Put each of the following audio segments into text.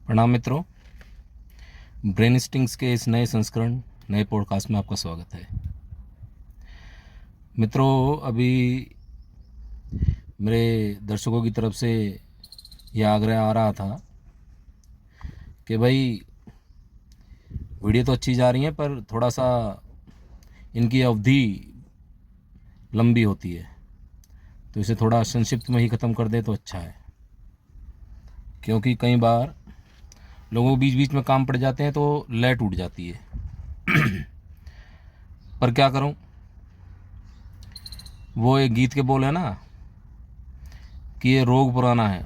प्रणाम मित्रों, brain stings के इस नए संस्करण नए पॉडकास्ट में आपका स्वागत है। मित्रों, अभी मेरे दर्शकों की तरफ से यह आग्रह आ रहा था कि भाई वीडियो तो अच्छी जा रही है पर थोड़ा सा इनकी अवधि लंबी होती है, तो इसे थोड़ा संक्षिप्त में ही ख़त्म कर दे तो अच्छा है, क्योंकि कई बार लोगों को बीच बीच में काम पड़ जाते हैं तो लय टूट जाती है। पर क्या करूं, वो एक गीत के बोल है ना कि ये रोग पुराना है,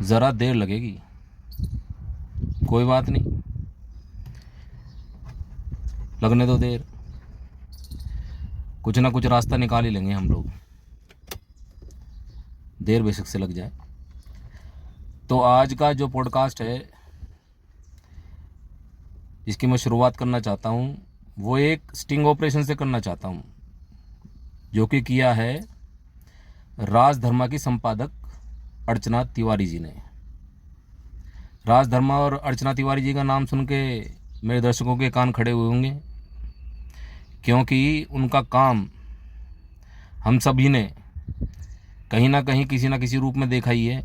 ज़रा देर लगेगी, कोई बात नहीं, लगने दो देर, कुछ ना कुछ रास्ता निकाल ही लेंगे हम लोग, देर बेशक से लग जाए। तो आज का जो पॉडकास्ट है जिसकी मैं शुरुआत करना चाहता हूँ वो एक स्टिंग ऑपरेशन से करना चाहता हूँ, जो कि किया है राजधर्मा की संपादक अर्चना तिवारी जी ने। राजधर्मा और अर्चना तिवारी जी का नाम सुन के मेरे दर्शकों के कान खड़े हुए होंगे, क्योंकि उनका काम हम सभी ने कहीं ना कहीं किसी न किसी रूप में देखा ही है।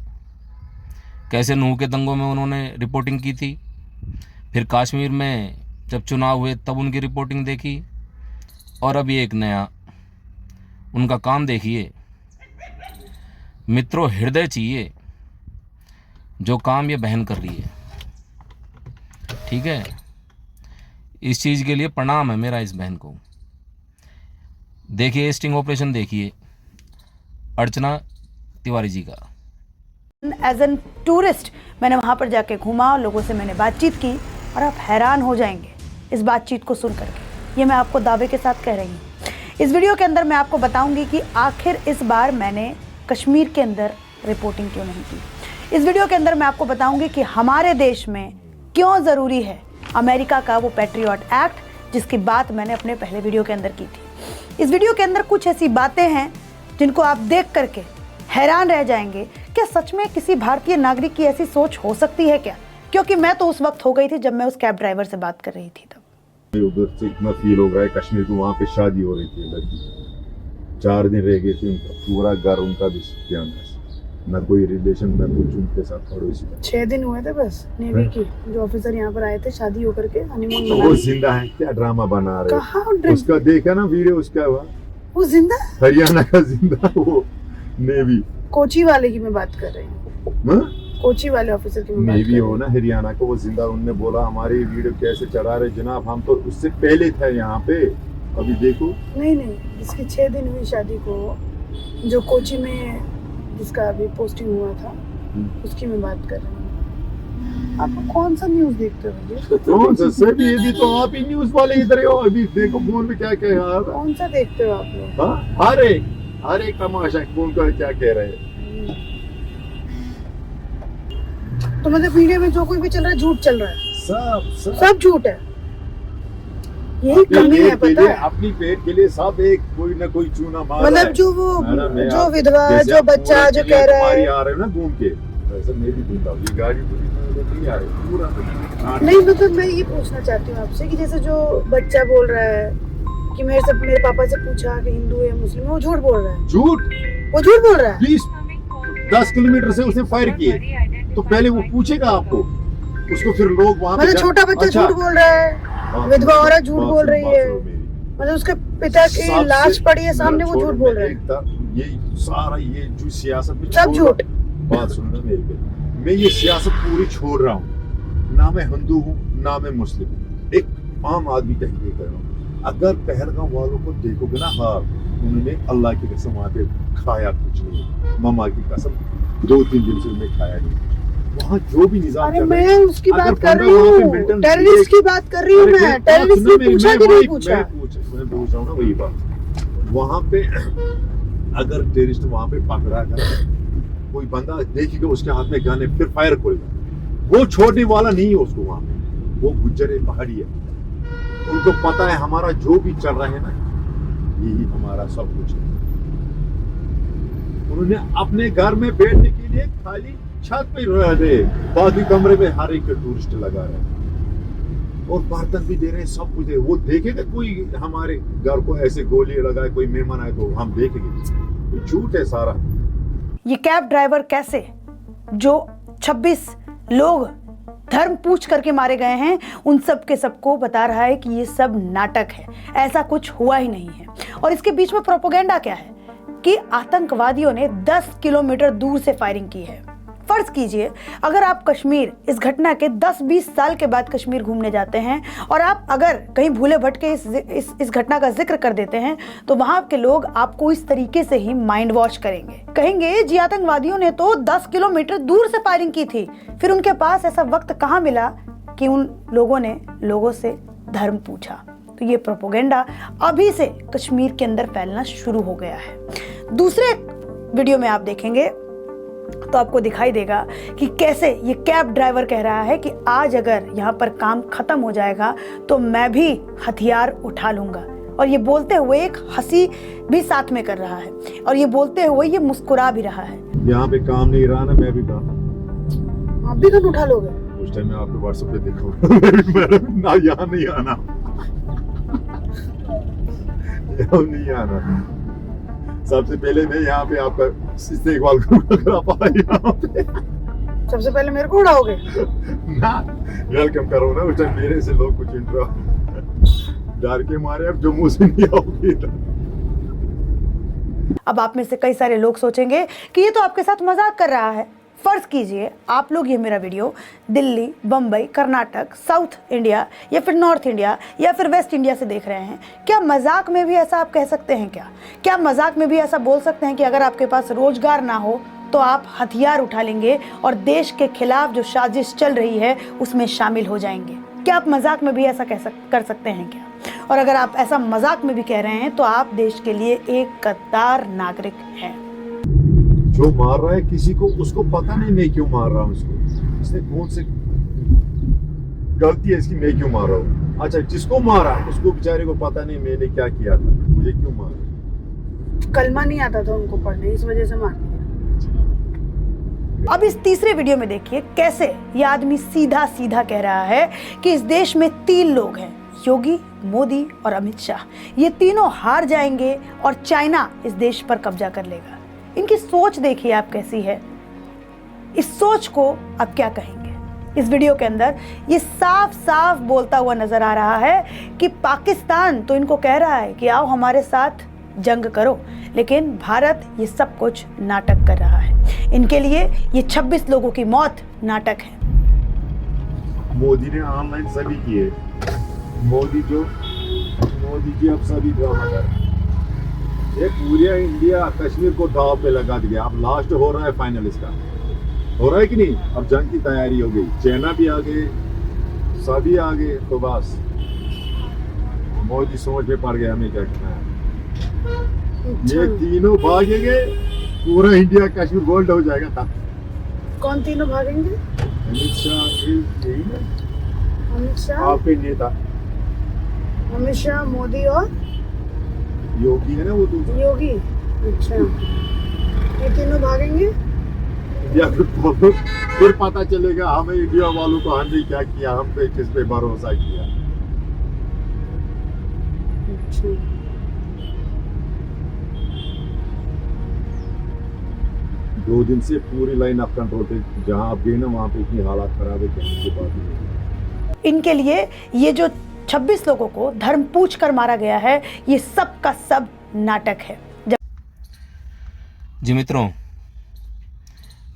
कैसे नूह के दंगों में उन्होंने रिपोर्टिंग की थी, फिर कश्मीर में जब चुनाव हुए तब उनकी रिपोर्टिंग देखी, और अब ये एक नया उनका काम देखिए। मित्रों, हृदय चाहिए जो काम ये बहन कर रही है, ठीक है। इस चीज़ के लिए प्रणाम है मेरा इस बहन को। देखिए स्टिंग ऑपरेशन, देखिए अर्चना तिवारी जी का। एज एन टूरिस्ट मैंने वहाँ पर जाके घूमा, लोगों से मैंने बातचीत की और आप हैरान हो जाएंगे इस बातचीत को सुन करके। ये मैं आपको दावे के साथ कह रही हूँ। इस वीडियो के अंदर मैं आपको बताऊंगी कि आखिर इस बार मैंने कश्मीर के अंदर रिपोर्टिंग क्यों नहीं की। इस वीडियो के अंदर मैं आपको बताऊंगी कि हमारे देश में क्यों ज़रूरी है अमेरिका का वो पैट्रियट एक्ट, जिसकी बात मैंने अपने पहले वीडियो के अंदर की थी। इस वीडियो के अंदर कुछ ऐसी बातें हैं जिनको आप देख करके हैरान रह जाएंगे। क्या सच में किसी भारतीय नागरिक की ऐसी सोच हो सकती है क्या? क्योंकि मैं तो उस वक्त हो गई थी जब मैं उस कैब ड्राइवर से बात कर रही थी। तब उधर से इतना फील हो रहा है कश्मीर को, वहाँ पे शादी हो रही थी लड़की, 4 दिन रह गए थे, उनका पूरा घर उनका भी ध्यान था, न कोई रिलेशन न कुछ उनके साथ पड़ोसी। 6 दिन हुए थे बस। नेवी की जो ऑफिसर यहाँ पर आए थे शादी होकर के हनीमून तो वो जिंदा है क्या? ड्रामा बना रहे? उसका देखा ना वीडियो, उसका वो जिंदा, हरियाणा का जिंदा, वो नेवी कोची वाले की मैं बात कर रही हूँ। कोची वाले ऑफिसर की नेवी हो ना हरियाणा को, वो जिंदा। उनने बोला हमारी वीडियो कैसे चढ़ा रहे जनाब, हम तो उससे पहले थे यहाँ पे, अभी देखो। नहीं, इसकी 6 दिन हुई शादी को, जो कोची में जिसका अभी पोस्टिंग हुआ था उसकी मैं बात कर रही हूँ। आप कौन सा न्यूज़ देखते हो? कौन सा सर? ये भी तो आप ही न्यूज़ वाले इधर हो। अभी देखो फोन पे क्या कह रहा है। कौन सा देखते हो आप लोग? हर एक तमाशा कौन का क्या कह रहे हैं। तो मतलब वीडियो में जो कोई भी चल रहा है झूठ चल रहा है, सब झूठ है। यही कमी है, पता है? अपनी पेट के लिए सब एक कोई ना कोई चूना मार रहा है। मतलब जो विधवा, जो बच्चा जो कह रहा है, आ रहे हो ना घूम के, वैसे मैं भी घूमता हूँ, ये गाड़ी नहीं आ रही पूरा। नहीं मतलब मैं ये पूछना चाहती हूँ आपसे कि जैसे जो बच्चा बोल रहा है कि मेरे पापा से पूछा कि हिंदू है मुस्लिम, वो झूठ बोल रहा है। वो झूठ बोल रहा है। 10 किलोमीटर से उसने फायर किए, तो पहले वो पूछेगा आपको, उसको फिर लोग वहाँ पे। मतलब छोटा बच्चा झूठ बोल रहा है, विधवा औरत झूठ बोल रही है, मतलब उसके पिता की लाश पड़ी है सामने, वो झूठ बोल रहा है। ये सारा ये जो सियासत में सब झूठ। बात सुनना मेरी पे, मैं ये सियासत पूरी छोड़ रहा हूँ। ना मैं हिंदू हूँ ना मैं मुस्लिम हूँ, एक आम आदमी कह कर रहा हूँ। अगर पहलगाम वालों को देखोगे ना, हाँ उन्होंने अल्लाह की कसम वहाँ पे खाया कुछ नहीं, मम्मा की कसम 2-3 दिन से उन्हें खाया नहीं। वहाँ जो भी निजाम चल रहा है, मैं उसकी बात कर रही हूँ, टेररिस्ट की बात कर रही हूँ मैं। टेररिस्ट ने पूछा कि नहीं पूछा? मैं पूछ रहा हूँ ना वही बात। वहाँ पे अगर टेररिस्ट वहाँ पे पकड़ा गया, कोई बंदा देखेगा उसके हाथ में गन है, फिर फायर करेगा, वो छोड़ने वाला नहीं है उसको। वहाँ पे वो गुज्जर है, पहाड़ी है, उनको पता है हमारा जो भी चल रहा है ना, यही हमारा सब कुछ है। उन्होंने अपने घर में बैठने के लिए खाली छत पे रह रहे, बाकी कमरे में हर एक टूरिस्ट लगा रहे हैं और बर्तन भी दे रहे हैं, सब कुछ दे। वो देखेगा कोई हमारे घर को ऐसे गोली लगाए, कोई मेहमान आए तो हम देखेंगे? ये झूठ है सारा। ये कैब ड्राइवर कैसे, जो 26 लोग धर्म पूछ करके मारे गए हैं, उन सब के सबको बता रहा है कि ये सब नाटक है, ऐसा कुछ हुआ ही नहीं है। और इसके बीच में प्रोपेगेंडा क्या है कि आतंकवादियों ने 10 किलोमीटर दूर से फायरिंग की है। फर्ज कीजिए अगर आप कश्मीर इस घटना के 10-20 साल के बाद कश्मीर घूमने जाते हैं और आप अगर कहीं भूले भटके इस घटना का जिक्र कर देते हैं तो वहां के लोग आपको इस तरीके से ही माइंड वॉश करेंगे, कहेंगे जी आतंकवादियों ने तो 10 किलोमीटर दूर से फायरिंग की थी। फिर उनके पास ऐसा वक्त कहां मिला कि उन लोगों ने लोगों से धर्म पूछा। तो ये प्रोपेगेंडा अभी से कश्मीर के अंदर फैलना शुरू हो गया है। दूसरे वीडियो में आप देखेंगे तो आपको दिखाई देगा कि कैसे ये कैब ड्राइवर कह रहा है कि आज अगर यहाँ पर काम खत्म हो जाएगा तो मैं भी हथियार उठा लूंगा। और ये बोलते हुए एक हंसी भी साथ में कर रहा है और ये बोलते हुए ये मुस्कुरा भी रहा है। यहाँ पे काम नहीं रहा ना, मैं भी काम, आप भी गन उठा लोगे? उस टाइम मैं आपको व्हाट्सएप पे देखूंगा। ना यहाँ नहीं आना, यहाँ नहीं आना। सबसे पहले मैं यहाँ पे आपका इस्तेकबाल करूंगा अगर आप आए यहाँ पे। सबसे पहले मेरे को उड़ाओगे? ना, वेलकम करो ना। उस टाइम मेरे से लोग कुछ इंट्रो डर के मारे अब जम्मू से नहीं आओगे। अब आप में से कई सारे लोग सोचेंगे कि ये तो आपके साथ मजाक कर रहा है। फर्ज कीजिए आप लोग ये मेरा video Delhi, Bombay, Karnataka, south India या फिर नॉर्थ इंडिया या फिर वेस्ट इंडिया से देख रहे हैं। क्या मजाक में भी ऐसा आप कह सकते हैं? क्या मजाक में भी ऐसा बोल सकते हैं कि अगर आपके पास रोजगार ना हो तो आप हथियार उठा लेंगे और देश के खिलाफ जो साजिश चल रही है उसमें शामिल हो जाएंगे? क्या आप मजाक में भी ऐसा कर सकते हैं क्या? और अगर आप ऐसा मजाक में भी कह रहे हैं तो आप देश के लिए एक गद्दार नागरिक हैं। जो मार रहा है किसी को, उसको पता नहीं मैं क्यों मार रहा हूँ उसको, इसने कौन से गलती है इसकी, मैं क्यों मार रहा हूँ। अच्छा, जिसको मारा उसको बेचारे को पता नहीं मैंने क्या किया था, मुझे क्यों मारा। कलमा नहीं आता था उनको पढ़ने, इस वजह से मार दिया। अब इस तीसरे वीडियो में देखिए कैसे ये आदमी सीधा सीधा कह रहा है कि इस देश में 3 लोग हैं, योगी, मोदी और अमित शाह। ये तीनों हार जाएंगे और चाइना इस देश पर कब्जा कर लेगा। इनकी सोच देखिए आप कैसी है। इस सोच को आप क्या कहेंगे? इस वीडियो के अंदर ये साफ साफ बोलता हुआ नजर आ रहा है कि पाकिस्तान तो इनको कह रहा है कि आओ हमारे साथ जंग करो, लेकिन भारत ये सब कुछ नाटक कर रहा है। इनके लिए ये 26 लोगों की मौत नाटक है। मोदी ने ऑनलाइन सभी किए, मोदी जी अब सभी ड्रामा कर रहे हैं। ये पूरा इंडिया कश्मीर को दाव पे लगा दिया। अब लास्ट हो रहा है फाइनल, इसका हो रहा है कि नहीं? अब जंग की तैयारी हो गई, चाइना भी आ गए, सभी आ गए, तो बस मोदी सोच में पड़ गया हमें क्या करना है। ये तीनों भागेंगे, पूरा इंडिया कश्मीर गोल्ड हो जाएगा। तब कौन तीनों भागेंगे? अमित शाह, आपके नेता अमित शाह, मोदी और योगी है ना, वो दूसरा योगी। अच्छा, ये तीनों भागेंगे। इंडिया को फिर पता चलेगा हमें इंडिया वालों को हमने क्या किया, हम पे किस पे भरोसा किया। अच्छा, 2 दिन से पूरी लाइन ऑफ कंट्रोल थे, जहां आप गए ना वहां पे इतनी हालात खराब है कहने की बात नहीं। इनके लिए ये जो 26 लोगों को धर्म पूछ कर मारा गया है, ये सब का सब नाटक है। जी मित्रों,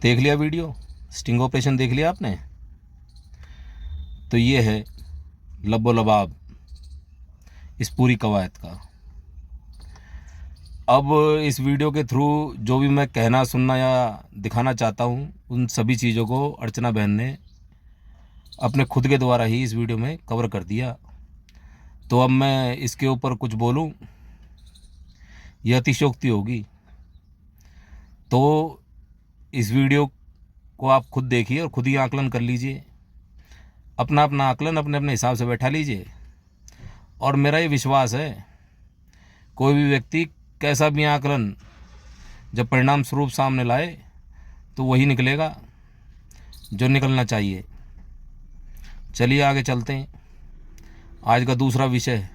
देख लिया वीडियो, स्टिंग ऑपरेशन देख लिया आपने? तो ये है लबो लबाब इस पूरी कवायद का। अब इस वीडियो के थ्रू जो भी मैं कहना, सुनना या दिखाना चाहता हूँ, उन सभी चीज़ों को अर्चना बहन ने अपने खुद के द्वारा ही इस वीडियो में कवर कर दिया। तो अब मैं इसके ऊपर कुछ बोलूं यह अतिशयोक्ति होगी। तो इस वीडियो को आप खुद देखिए और खुद ही आकलन कर लीजिए, अपना अपना आकलन अपने अपने हिसाब से बैठा लीजिए। और मेरा ये विश्वास है कोई भी व्यक्ति कैसा भी आकलन जब परिणाम स्वरूप सामने लाए तो वही निकलेगा जो निकलना चाहिए। चलिए आगे चलते हैं। आज का दूसरा विषय है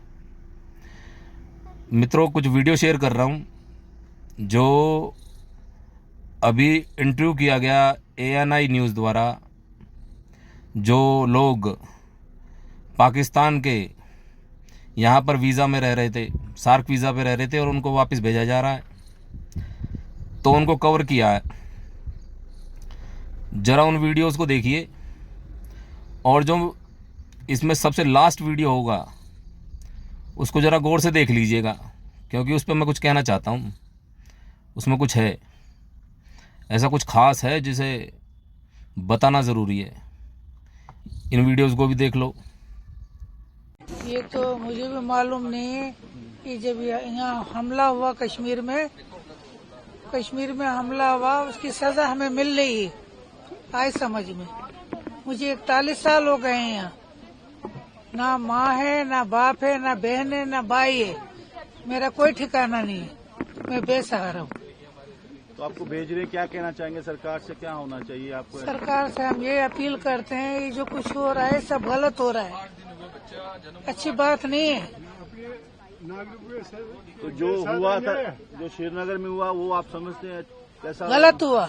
मित्रों, कुछ वीडियो शेयर कर रहा हूँ जो अभी इंटरव्यू किया गया ANI न्यूज़ द्वारा। जो लोग पाकिस्तान के यहाँ पर वीज़ा में रह रहे थे, सार्क वीज़ा पे रह रहे थे और उनको वापस भेजा जा रहा है, तो उनको कवर किया है। ज़रा उन वीडियोस को देखिए और जो इसमें सबसे लास्ट वीडियो होगा उसको ज़रा गौर से देख लीजिएगा, क्योंकि उस पर मैं कुछ कहना चाहता हूँ। उसमें कुछ है, ऐसा कुछ ख़ास है जिसे बताना ज़रूरी है। इन वीडियोस को भी देख लो। ये तो मुझे भी मालूम नहीं है कि जब यहाँ हमला हुआ कश्मीर में हमला हुआ, उसकी सजा हमें मिल रही है। आए समझ में, मुझे 41 साल हो गए हैं यहाँ। ना माँ है, ना बाप है, ना बहन है, ना भाई है। मेरा कोई ठिकाना नहीं है, मैं बेसहारा हूँ। तो आपको भेज रहे हैं, क्या कहना चाहेंगे? सरकार से क्या होना चाहिए आपको? सरकार से हम ये अपील करते हैं, ये जो कुछ हो रहा है सब गलत हो रहा है, अच्छी बात नहीं है। तो जो हुआ था, जो श्रीनगर में हुआ, वो आप समझते हैं कैसा? गलत हुआ,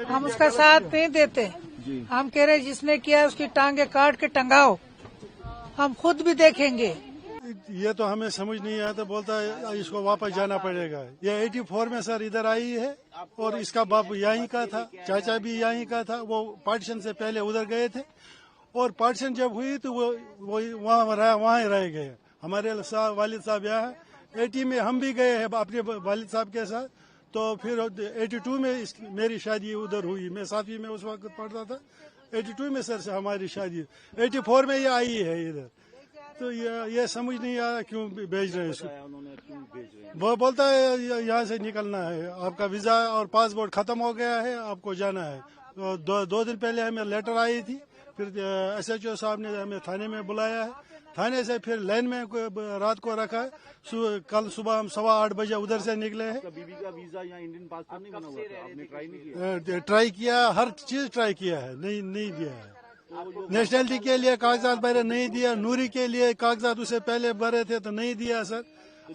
हम उसका साथ नहीं देते जी। हम कह रहे जिसने किया उसकी टांगे काट के टंगाओ, हम खुद भी देखेंगे। ये तो हमें समझ नहीं आता, बोलता है इसको वापस जाना पड़ेगा। ये 84 में सर इधर आई है और इसका बाप यहीं का था, चाचा भी यहीं का था। वो पार्टीशन से पहले उधर गए थे और पार्टीशन जब हुई तो वो वहाँ ही रह गए। हमारे वालिद साहब यहाँ 80 में हम भी गए हैं अपने वालिद साहब के साथ। तो फिर 82 में मेरी शादी उधर हुई। मैं 7वीं में उस वक्त पढ़ता था। 82 में सर से हमारी शादी, 84 में ये आई है इधर। तो ये समझ नहीं आया क्यों भेज रहे हैं इसको। वो बोलता है यहाँ से निकलना है, आपका वीजा और पासपोर्ट खत्म हो गया है, आपको जाना है। तो दो दिन पहले हमें लेटर आई थी, फिर SHO साहब ने हमें थाने में बुलाया है। थाने से फिर लाइन में रात को रखा है। कल सुबह हम 8:15 बजे उधर से निकले हैं। बीबी का वीजा या इंडियन पासपोर्ट नहीं बना हुआ था, आपने ट्राई नहीं किया? ट्राई किया, हर चीज ट्राई किया है, नहीं दिया है। नेशनलिटी के लिए कागजात भरे, नहीं दिया। नूरी के लिए कागजात उसे पहले भरे थे तो नहीं दिया सर।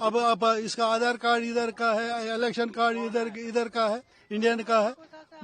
अब इसका आधार कार्ड इधर का है, इलेक्शन कार्ड इधर का है, इंडियन का है,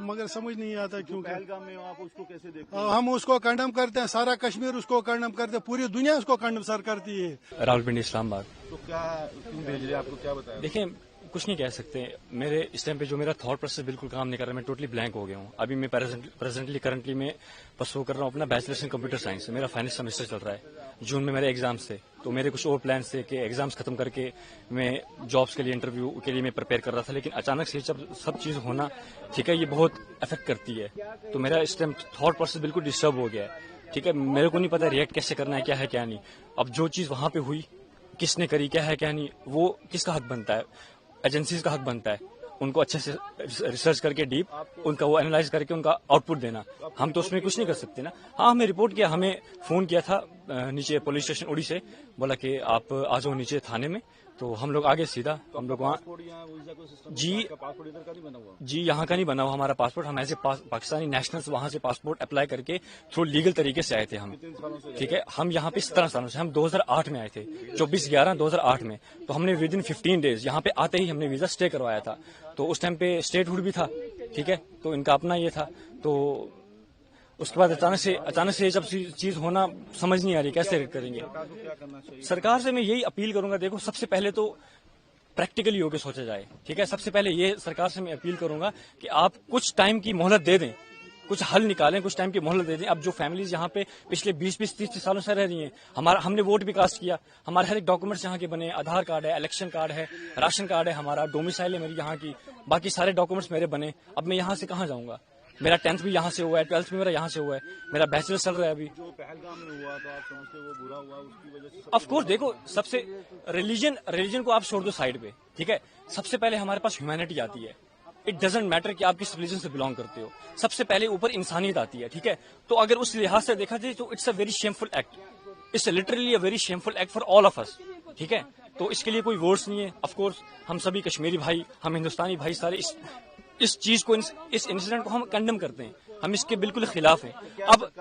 मगर समझ नहीं आता क्यों। पहलगाम में आप उसको कैसे देखते हैं? हम उसको कंडम करते हैं, सारा कश्मीर उसको कंडम करते हैं, पूरी दुनिया उसको कंडम सर करती है। रावलपिंडी इस्लामाबाद। तो क्या क्यों भेज रहे हैं, आपको क्या बताया? देखिए, कुछ नहीं कह सकते। मेरे इस टाइम पे जो मेरा थॉट प्रोसेस बिल्कुल काम नहीं कर रहा, मैं टोटली ब्लैंक हो गया हूँ। अभी मैं करंटली मैं परसू कर रहा हूँ अपना बैचलर्स इन कंप्यूटर साइंस से। मेरा फाइनल सेमेस्टर चल रहा है। जून में मेरे एग्जाम्स थे, तो मेरे कुछ और प्लान्स थे कि एग्जाम्स खत्म करके मैं जॉब्स के लिए, इंटरव्यू के लिए मैं प्रिपेयर कर रहा था। लेकिन अचानक से जब सब चीज होना, ठीक है, ये बहुत अफेक्ट करती है। तो मेरा इस टाइम थॉट प्रोसेस बिल्कुल डिस्टर्ब हो गया है। ठीक है, मेरे को नहीं पता रिएक्ट कैसे करना है, क्या है क्या नहीं। अब जो चीज वहां पे हुई, किसने करी, क्या है क्या नहीं, वो किसका हक बनता है? एजेंसीज का हक बनता है उनको अच्छे से रिसर्च करके डीप उनका वो एनालाइज करके उनका आउटपुट देना। हम तो उसमें कुछ नहीं कर सकते ना। हाँ, हमें रिपोर्ट किया, हमें फोन किया था नीचे पुलिस स्टेशन उड़ी से, बोला कि आप आ जाओ नीचे थाने में। तो हम लोग आगे सीधा, हम लोग वहाँ जी यहाँ का नहीं बना हुआ हमारा पासपोर्ट। हम ऐसे पाकिस्तानी नेशनल्स वहाँ से पासपोर्ट अप्लाई करके थ्रू लीगल तरीके से आए थे हम। ठीक है, हम यहाँ पे 17 सालों से, हम 2008 में आए थे, 24/11/2008 में। तो हमने विद इन 15 डेज यहाँ पे आते ही हमने वीजा स्टे करवाया था। तो उस टाइम पे स्टेटहुड भी था, ठीक है, तो इनका अपना ये था। तो उसके बाद अचानक से जब चीज होना समझ नहीं आ रही कैसे करेंगे। सरकार से मैं यही अपील करूंगा, देखो सबसे पहले तो प्रैक्टिकली होकर सोचा जाए। ठीक है, सबसे पहले ये सरकार से मैं अपील करूंगा कि आप कुछ टाइम की मोहलत दे दें, कुछ हल निकालें, कुछ टाइम की मोहलत दे दें। अब जो फैमिलीज यहाँ पे पिछले 20-30 सालों से रह रही हैं, हमने वोट भी कास्ट किया, हमारे हर एक डॉक्यूमेंट्स यहाँ के बने, आधार कार्ड है, इलेक्शन कार्ड है, राशन कार्ड है, हमारा डोमिसाइल है मेरी यहाँ की, बाकी सारे डॉक्यूमेंट्स मेरे बने। अब मैं यहाँ से कहाँ जाऊँगा? मेरा 10th भी यहाँ से हुआ है, 12th भी मेरा यहाँ से हुआ है, मेरा बैचलर चल रहा है अभी। जो पहलगाम में हुआ तो आप समझते हो वो बुरा हुआ, उसकी वजह से? ऑफ कोर्स, देखो सबसे रिलीजन को आप छोड़ दो साइड पे, ठीक है। सबसे पहले हमारे पास ह्यूमैनिटी आती है। इट डजंट मैटर कि आप किस रिलीजन से बिलोंग करते हो, सबसे पहले ऊपर इंसानियत आती है। ठीक है, तो अगर उस लिहाज से देखा जाए तो it's a very shameful act, it's literally a very shameful act for all of us. ठीक है, तो इसके लिए कोई वर्ड्स नहीं है। ऑफ कोर्स हम सभी कश्मीरी भाई, हम हिंदुस्तानी भाई सारे इस चीज को, इस इंसिडेंट को हम कंडेम करते हैं। हम इसके बिल्कुल खिलाफ हैं। अब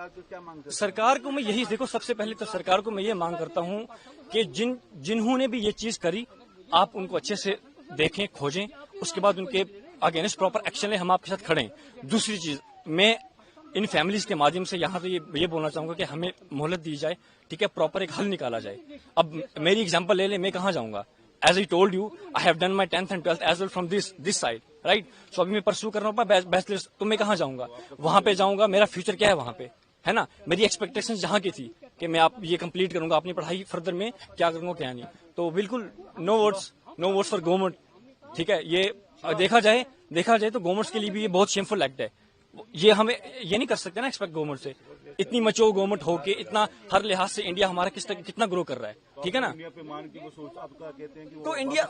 सरकार को मैं यही देखो, सबसे पहले तो सरकार को मैं ये मांग करता हूँ कि जिन्होंने भी ये चीज करी, आप उनको अच्छे से देखें, खोजें, उसके बाद उनके अगेंस्ट प्रॉपर एक्शन लें। हम आपके साथ खड़े हैं। दूसरी चीज, मैं इन फैमिलीज के माध्यम से यहाँ पे ये बोलना चाहूंगा कि हमें मोहलत दी जाए, ठीक है, प्रॉपर एक हल निकाला जाए। अब मेरी एग्जांपल ले ले, मैं कहाँ जाऊंगा? As I told you, I have done my 10th and 12th as well from this side, right. So अभी मैं परस्यू कर रहा हूँ बैचलर्स, तो मैं कहाँ जाऊंगा? वहां पे जाऊंगा, मेरा फ्यूचर क्या है वहां पे, है ना? मेरी एक्सपेक्टेशन जहाँ की थी कि मैं आप ये कंप्लीट करूंगा, अपनी पढ़ाई फर्दर में क्या करूंगा क्या नहीं। तो बिल्कुल नो वोट्स फॉर गवर्नमेंट, ठीक है। ये देखा जाए तो गवर्नमेंट्स के लिए भी ये बहुत शेमफुल एक्ट है। ये हमें ये नहीं कर सकते ना एक्सपेक्ट गवर्नमेंट से। इतनी मचो गवर्नमेंट हो के इतना हर लिहाज से इंडिया हमारा कितना ग्रो कर रहा है, ठीक है ना? तो इंडिया,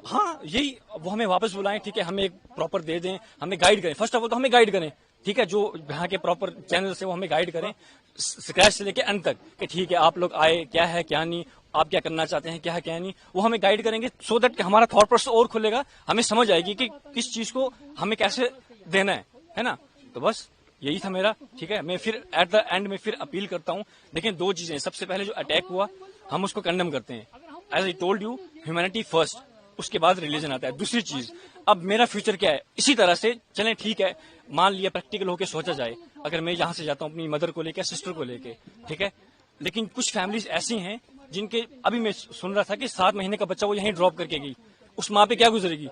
हाँ यही, वो हमें वापस बुलाएं, ठीक है, हमें एक प्रॉपर दे दें, हमें गाइड करें। फर्स्ट ऑफ ऑल तो हमें गाइड करें, ठीक है, जो यहाँ के प्रॉपर चैनल से वो हमें गाइड करें स्क्रैच से लेके अंत तक, कि ठीक है आप लोग आए, क्या है क्या नहीं, आप क्या करना चाहते हैं, क्या है क्या नहीं, वो हमें गाइड करेंगे। सो दैट हमारा थॉट प्रोसेस और खुलेगा, हमें समझ आएगी कि किस चीज को हमें कैसे देना है ना? तो बस यही था मेरा, ठीक है। मैं फिर एट द एंड में फिर अपील करता हूँ। देखिए, दो चीजें, सबसे पहले जो अटैक हुआ हम उसको कंडेम करते हैं, as I told you, humanity first, उसके बाद रिलीजन आता है। दूसरी चीज, अब मेरा फ्यूचर क्या है, इसी तरह से चलें, ठीक है, मान लिया प्रैक्टिकल होकर सोचा जाए, अगर मैं यहाँ से जाता हूँ अपनी मदर को लेकर, सिस्टर को लेके, ठीक है, लेकिन कुछ फैमिलीज ऐसी हैं जिनके, अभी मैं सुन रहा था कि 7 महीने का बच्चा वो यहीं ड्रॉप करके गई, उस माँ पे क्या गुजरेगी?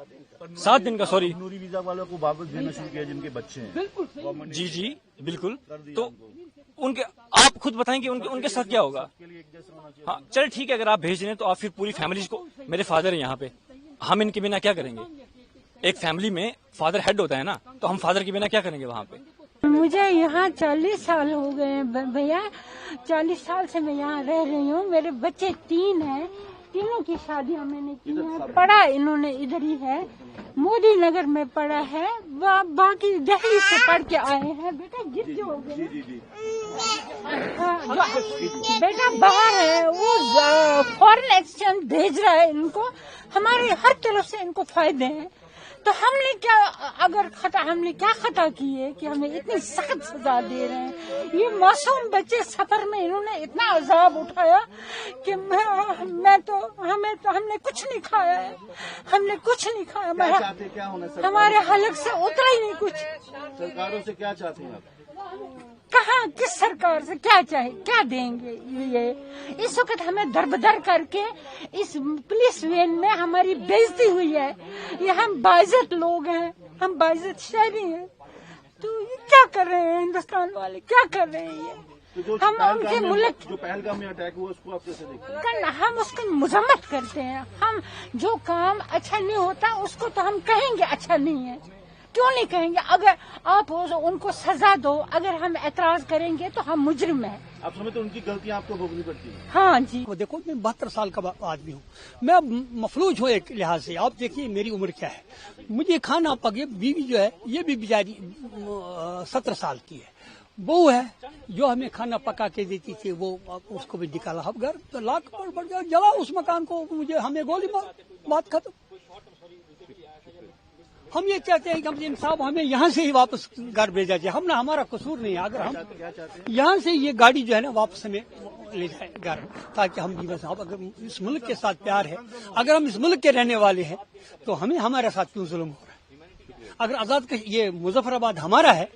7 दिन का, सॉरी, नूरी वीजा वालों को वापस देना शुरू किया जिनके बच्चे हैं। जी बिल्कुल। तो उनके, आप खुद बताएंगे उनके साथ क्या होगा? हाँ चले ठीक है, अगर आप भेज रहे हैं तो आप फिर पूरी फैमिली को, मेरे फादर है यहाँ पे, हम इनके बिना क्या करेंगे? एक फैमिली में फादर हेड होता है ना, तो हम फादर के बिना क्या करेंगे वहाँ पे? मुझे यहाँ 40 साल हो गए हैं भैया, 40 साल से मैं यहाँ रह रही हूँ। मेरे बच्चे 3 हैं, तीनों की शादियाँ मैंने की हैं। पढ़ा इन्होंने इधर ही है, मोदी नगर में पढ़ा है, बाकी दिल्ली से पढ़ के आए हैं। बेटा गिर जो हो गए, बेटा बाहर है, वो फॉरेन एक्सचेंज भेज रहा है इनको, हमारे हर तरफ से इनको फायदे हैं। तो हमने क्या, अगर हमने क्या खता की है कि हमें इतनी सख्त सजा दे रहे हैं? ये मासूम बच्चे सफर में इन्होंने इतना अजाब उठाया कि हमने कुछ नहीं खाया है, हमने कुछ नहीं खाया। क्या होना हमारे हलक से उतरा ही नहीं कुछ। सरकारों से क्या चाहते हैं आप? कहाँ, किस सरकार से क्या चाहे, क्या देंगे? ये इस वक्त हमें दरबदर करके इस पुलिस वैन में हमारी बेइज्जती हुई है। ये हम बाइज्जत लोग हैं, हम बाइज्जत शहरी हैं, तो ये क्या कर रहे हैं हिंदुस्तान वाले, क्या कर रहे हैं ये? तो हम उनके मुल्क, जो पहलगाम में अटैक हुआ उसको आप कैसे देखते हैं? हम उसकी मजम्मत करते हैं। हम जो काम अच्छा नहीं होता उसको तो हम कहेंगे अच्छा नहीं है, क्यों नहीं कहेंगे? अगर आप उनको सजा दो, अगर हम एतराज करेंगे तो हम मुजरिम हैं। आप समझते उनकी गलतियां आपको भोगनी पड़ती है? हाँ जी। देखो, मैं 72 साल का आदमी हूँ, मैं अब मफलूज हूँ एक लिहाज से। आप देखिए मेरी उम्र क्या है, मुझे खाना पके, बीवी जो है ये भी बेचारी 17 साल की है, बहू है जो हमें खाना पका के देती थी, वो उसको भी निकाला। अब घर तो लाख बढ़ गया, जला उस मकान को, मुझे हमें गोली मार, बात खत्म। हम ये कहते हैं कि हम इंसाफ, हमें यहाँ से ही वापस घर भेजा जाए। हम ना, हमारा कसूर नहीं है, अगर हम यहाँ से ये गाड़ी जो है ना वापस हमें ले जाए घर, ताकि हम भी बस, अगर इस मुल्क के साथ प्यार है, अगर हम इस मुल्क के रहने वाले हैं, तो हमें हमारे साथ क्यों जुल्म हो रहा है? अगर आजाद का ये मुजफ्फराबाद हमारा है,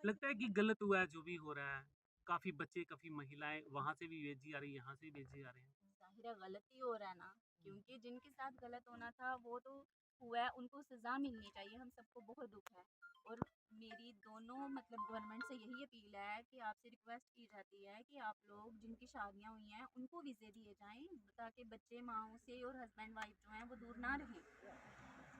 लगता है कि गलत हुआ है जो भी हो रहा है। काफी बच्चे, काफी महिलाएं वहां से भी भेजी जा रही है, यहाँ से भी भेजे जा रहे हैं। जाहिर है गलत ही हो रहा है ना, क्योंकि जिनके साथ गलत होना था वो तो हुआ है, उनको सजा मिलनी चाहिए। हम सबको बहुत दुख है, और मेरी दोनों मतलब गवर्नमेंट से यही अपील है कि आपसे रिक्वेस्ट की जाती है कि आप लोग जिनकी शादियां हुई हैं उनको वीज़े दिए जाएं, ताकि बच्चे माओ से और हस्बैंड वाइफ जो हैं वो दूर ना रहें।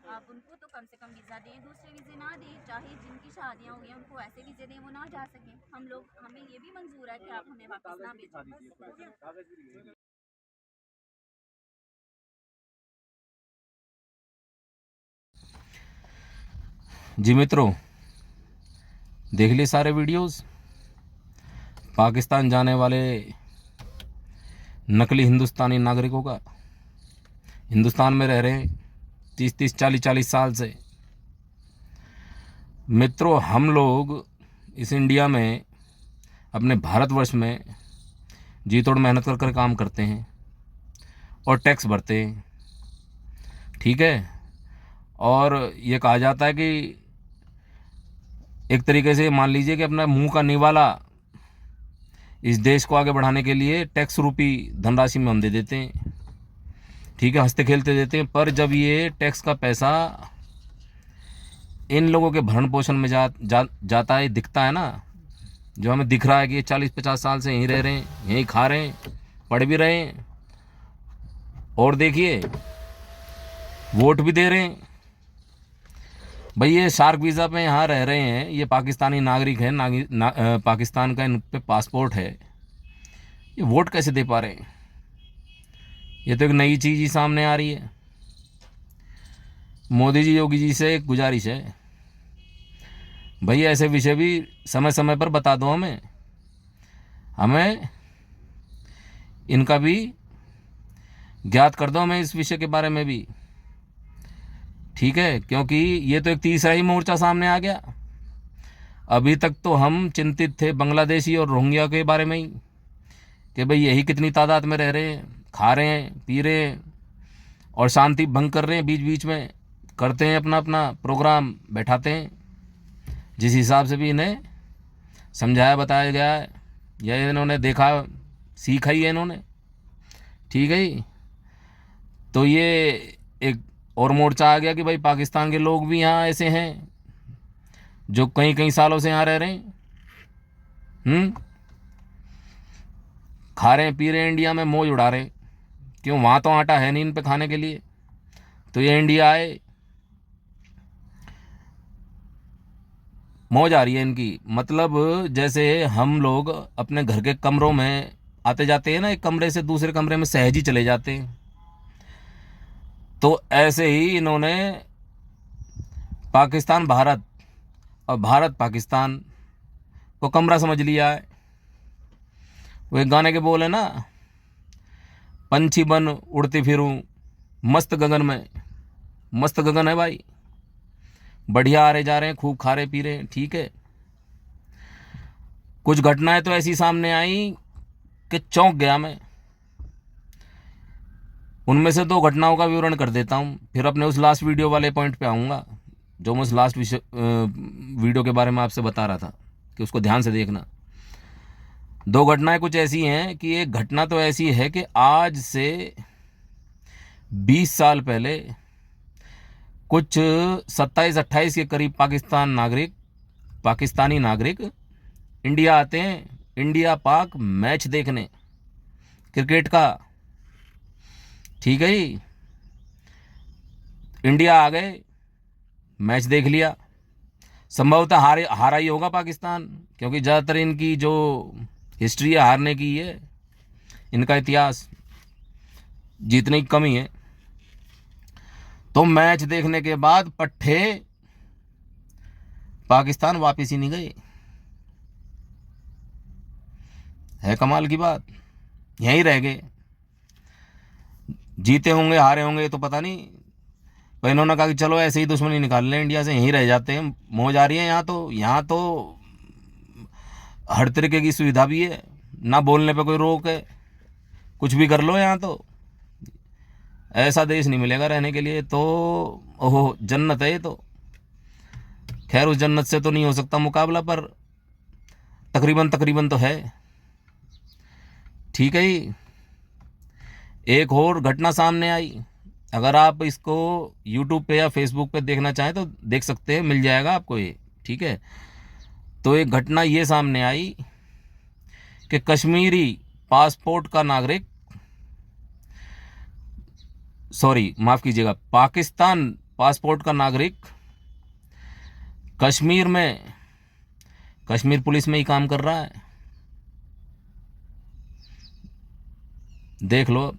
आप उनको तो कम से कम वीज़ा दें, दूसरे वीज़े ना दें। चाहे जिनकी शादियां हुई हैं उनको ऐसे वीज़े दें वो ना जा सकें। हम लोग, हमें ये भी मंजूर है कि आप हमें वापस ना भेजें। जी मित्रों, देख लिए सारे वीडियोस। पाकिस्तान जाने वाले नकली हिंदुस्तानी नागरिकों का, हिंदुस्तान में रह रहे हैं 30-30, 40-40 साल से। मित्रों, हम लोग इस इंडिया में, अपने भारतवर्ष में जी तोड़ मेहनत कर कर काम करते हैं और टैक्स भरते हैं, ठीक है। और ये कहा जाता है कि एक तरीके से मान लीजिए कि अपना मुंह का निवाला इस देश को आगे बढ़ाने के लिए टैक्स रूपी धनराशि में हम दे देते हैं, ठीक है, हंसते खेलते देते हैं। पर जब ये टैक्स का पैसा इन लोगों के भरण पोषण में जाता है, दिखता है ना, जो हमें दिख रहा है कि ये 40-50 साल से यहीं रह रहे हैं, यहीं खा रहे हैं, पढ़ भी रहे हैं और देखिए वोट भी दे रहे हैं। भाई ये शार्क वीज़ा पे यहाँ रह रहे हैं, ये पाकिस्तानी नागरिक हैं, पाकिस्तान का इन पे पासपोर्ट है, ये वोट कैसे दे पा रहे हैं? ये तो एक नई चीज़ ही सामने आ रही है। मोदी जी, योगी जी से एक गुजारिश है, भाई ऐसे विषय भी समय समय पर बता दो हमें इनका भी ज्ञात कर दो, हमें इस विषय के बारे में भी, ठीक है। क्योंकि ये तो एक तीसरा ही मोर्चा सामने आ गया। अभी तक तो हम चिंतित थे बांग्लादेशी और रोहिंग्या के बारे में ही, कि भाई यही कितनी तादाद में रह रहे हैं, खा रहे हैं, पी रहे हैं और शांति भंग कर रहे हैं, बीच बीच में करते हैं अपना अपना प्रोग्राम बैठाते हैं। जिस हिसाब से भी इन्हें समझाया बताया गया है, या इन्होंने देखा सीखा ही है इन्होंने, ठीक है ही। तो ये एक और मोर्चा आ गया कि भाई पाकिस्तान के लोग भी यहाँ ऐसे हैं जो कई कई सालों से यहाँ रह रहे हैं, खा रहे हैं, पी रहे हैं, इंडिया में मौज उड़ा रहे हैं। क्यों? वहाँ तो आटा है नहीं इन पे खाने के लिए, तो ये इंडिया आए, मौज आ रही है इनकी। मतलब जैसे हम लोग अपने घर के कमरों में आते जाते हैं ना, एक कमरे से दूसरे कमरे में सहज ही चले जाते हैं, तो ऐसे ही इन्होंने पाकिस्तान भारत और भारत पाकिस्तान को कमरा समझ लिया है। वो एक गाने के बोल है ना, पंछी बन उड़ती फिरूं मस्त गगन में। मस्त गगन है भाई, बढ़िया आ रहे जा रहे हैं, खूब खा रहे पी रहे हैं, ठीक है। कुछ घटनाएं तो ऐसी सामने आई कि चौंक गया मैं। उनमें से 2 घटनाओं का विवरण कर देता हूं, फिर अपने उस लास्ट वीडियो वाले पॉइंट पे आऊँगा जो मैं उस लास्ट वीडियो के बारे में आपसे बता रहा था कि उसको ध्यान से देखना। 2 घटनाएं कुछ ऐसी हैं कि एक घटना तो ऐसी है कि आज से 20 साल पहले कुछ 27-28 के करीब पाकिस्तानी नागरिक इंडिया आते हैं, इंडिया पाक मैच देखने, क्रिकेट का, ठीक है जी। इंडिया आ गए, मैच देख लिया, संभवतः हारा ही होगा पाकिस्तान, क्योंकि ज़्यादातर इनकी जो हिस्ट्री है हारने की है, इनका इतिहास जीतने की कमी है। तो मैच देखने के बाद पट्टे पाकिस्तान वापस ही नहीं गए। है कमाल की बात, यहीं रह गए। जीते होंगे हारे होंगे तो पता नहीं, पर इन्होंने कहा कि चलो ऐसे ही दुश्मनी निकाल लें इंडिया से, यहीं रह जाते हैं, मौज आ रही है यहाँ तो हर तरीके की सुविधा भी है, ना बोलने पे कोई रोक है, कुछ भी कर लो यहाँ तो। ऐसा देश नहीं मिलेगा रहने के लिए, तो ओहो जन्नत है ये तो। खैर उस जन्नत से तो नहीं हो सकता मुकाबला, पर तकरीबन तो है, ठीक है जी। एक और घटना सामने आई, अगर आप इसको YouTube पे या Facebook पे देखना चाहें तो देख सकते हैं, मिल जाएगा आपको ये, ठीक है। तो एक घटना ये सामने आई कि कश्मीरी पासपोर्ट का नागरिक, सॉरी माफ़ कीजिएगा, पाकिस्तान पासपोर्ट का नागरिक कश्मीर में, कश्मीर पुलिस में ही काम कर रहा है। देख लो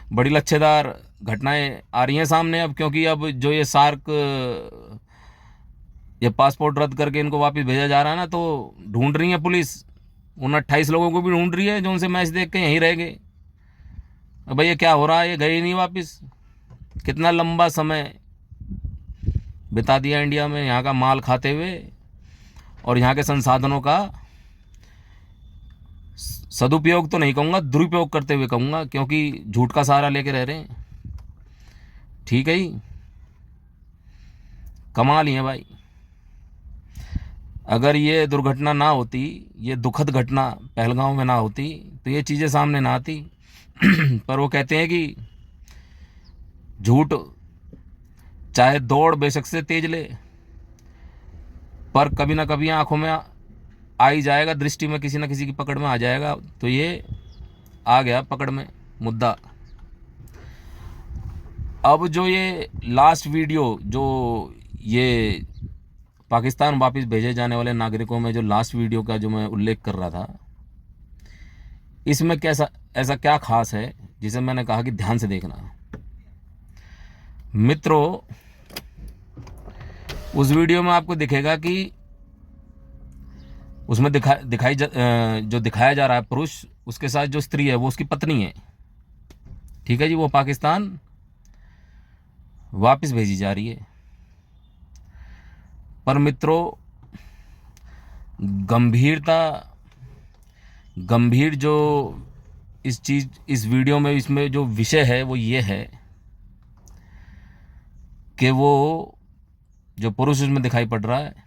बड़ी लच्छेदार घटनाएं आ रही हैं सामने अब, क्योंकि अब जो ये सार्क ये पासपोर्ट रद्द करके इनको वापस भेजा जा रहा है ना, तो ढूंढ रही है पुलिस, उन 28 लोगों को भी ढूंढ रही है जो उनसे मैच देख के यहीं रह गए। अब भाई ये क्या हो रहा है, ये गए ही नहीं वापस। कितना लंबा समय बिता दिया इंडिया में यहाँ का माल खाते हुए और यहाँ के संसाधनों का सदुपयोग तो नहीं कहूँगा, दुरुपयोग करते हुए कहूँगा, क्योंकि झूठ का सहारा लेके रह रहे हैं। ठीक है ही, कमाल ही है भाई। अगर ये दुर्घटना ना होती, ये दुखद घटना पहलगांव में ना होती, तो ये चीज़ें सामने ना आती। पर वो कहते हैं कि झूठ चाहे दौड़ बेशक से तेज ले, पर कभी ना कभी आंखों में आ ही जाएगा, दृष्टि में किसी ना किसी की पकड़ में आ जाएगा। तो ये आ गया पकड़ में मुद्दा। अब जो ये लास्ट वीडियो, जो ये पाकिस्तान वापस भेजे जाने वाले नागरिकों में जो लास्ट वीडियो का जो मैं उल्लेख कर रहा था, इसमें कैसा ऐसा क्या खास है जिसे मैंने कहा कि ध्यान से देखना। मित्रों, उस वीडियो में आपको दिखेगा कि उसमें जो दिखाया जा रहा है पुरुष, उसके साथ जो स्त्री है वो उसकी पत्नी है। ठीक है जी, वो पाकिस्तान वापस भेजी जा रही है। पर मित्रों, गंभीर जो इस वीडियो में इसमें जो विषय है वो ये है कि वो जो पुरुष उसमें दिखाई पड़ रहा है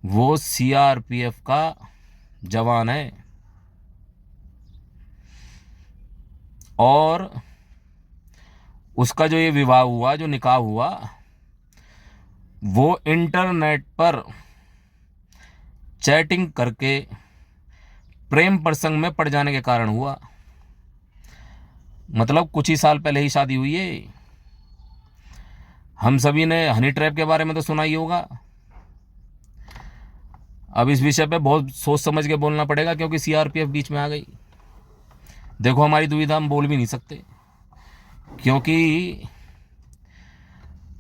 वो सीआरपीएफ का जवान है और उसका जो ये विवाह हुआ, जो निकाह हुआ, वो इंटरनेट पर चैटिंग करके प्रेम प्रसंग में पड़ जाने के कारण हुआ। मतलब कुछ ही साल पहले ही शादी हुई है। हम सभी ने हनी ट्रैप के बारे में तो सुना ही होगा। अब इस विषय पे बहुत सोच समझ के बोलना पड़ेगा, क्योंकि सीआरपीएफ बीच में आ गई। देखो, हमारी दुविधा हम बोल भी नहीं सकते, क्योंकि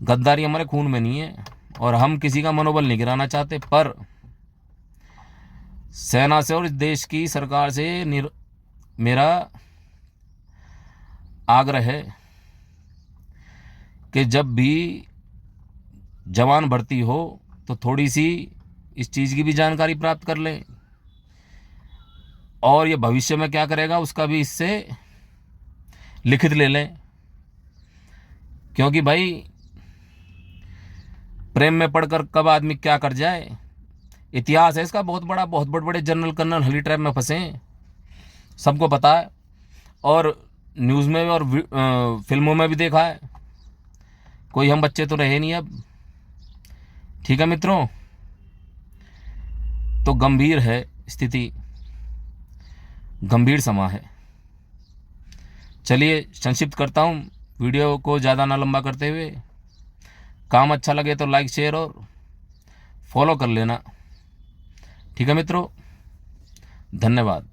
गद्दारी हमारे खून में नहीं है और हम किसी का मनोबल नहीं गिराना चाहते। पर सेना से और इस देश की सरकार से मेरा आग्रह है कि जब भी जवान भर्ती हो तो थोड़ी सी इस चीज़ की भी जानकारी प्राप्त कर लें, और ये भविष्य में क्या करेगा उसका भी इससे लिखित ले लें। क्योंकि भाई, प्रेम में पड़कर कब आदमी क्या कर जाए, इतिहास है इसका बहुत बड़ा। बहुत बड़े बड़े जनरल कर्नल हनी ट्रैप में फंसे हैं, सबको पता है, और न्यूज़ में और फिल्मों में भी देखा है। कोई हम बच्चे तो रहे नहीं अब। ठीक है मित्रों, तो गंभीर है स्थिति, गंभीर समा है। चलिए संक्षिप्त करता हूँ, वीडियो को ज़्यादा ना लंबा करते हुए। काम अच्छा लगे तो लाइक, शेयर और फॉलो कर लेना। ठीक है मित्रों, धन्यवाद।